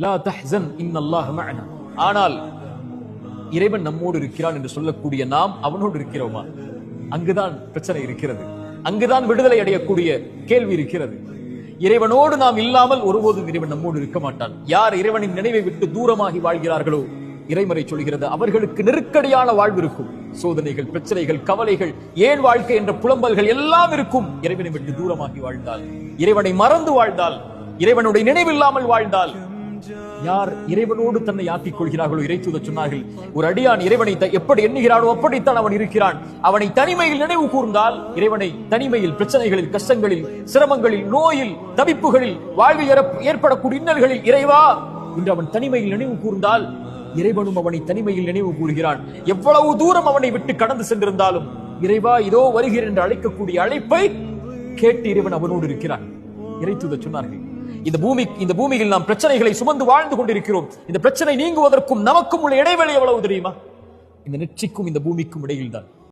லா தஹ்சன் இன்னல்லாஹ மஅனா. ஆனால் இறைவன் நம்மோடு இருக்கிறான் என்று சொல்லக்கூடிய நாம் அவனோடு இருக்கிறோமா? அங்குதான் பிரச்சனை இருக்கிறது. அங்குதான் விடுதலை அடையக்கூடிய கேள்வி இருக்கிறது. இறைவனோடு நாம் இல்லாமல் ஒருபோதும் இறைவன் நம்மோடு இருக்க மாட்டான். யார் இறைவனின் நினைவை விட்டு தூரமாகி வாழ்கிறார்களோ, இறைமறை சொல்கிறது, அவர்களுக்கு நெருக்கடியான வாழ்வு இருக்கும். சோதனைகள், பிரச்சனைகள், கவலைகள், ஏன் வாழ்க்கை என்ற புலம்பல்கள் எல்லாம் இருக்கும். இறைவனை விட்டு தூரமாகி வாழ்ந்தால், இறைவனை மறந்து வாழ்ந்தால், இறைவனுடைய நினைவில்லாமல் வாழ்ந்தால், யார் இறைவனோடு தன்னை ஆக்கிக் கொள்கிறார்களோ, இறைத்தூதர் சொன்னார்கள், ஒரு அடியான் இறைவனை எப்படி எண்ணுகிறானோ அப்படித்தான் அவன் இருக்கிறான். அவனை தனிமையில் நினைவு கூர்ந்தால், இறைவனை தனிமையில், பிரச்சனைகளில், கஷ்டங்களில், சிரமங்களில், நோயில், தவிப்புகளில், வாழ்வில் ஏற்படக்கூடிய இன்னல்களில், இறைவா என்று அவன் தனிமையில் நினைவு கூர்ந்தால், இறைவனும் அவனை தனிமையில் நினைவு கூறுகிறான். எவ்வளவு தூரம் அவனை விட்டு கடந்து சென்றிருந்தாலும், இறைவா இதோ வருகிறேன் என்று அழைக்கக்கூடிய அழைப்பை கேட்டு இறைவன் அவனோடு இருக்கிறான். இறைத்தூதர் சொன்னார்கள், இந்த பூமியில் நாம் பிரச்சனைகளை சுமந்து வாழ்ந்து கொண்டிருக்கிறோம். இந்த பிரச்சனை நீங்குவதற்கும் நமக்கும் உள்ள இடைவெளி எவ்வளவு தெரியுமா? இந்த நெற்றிக்கும் இந்த பூமிக்கும் இடையில் தான்.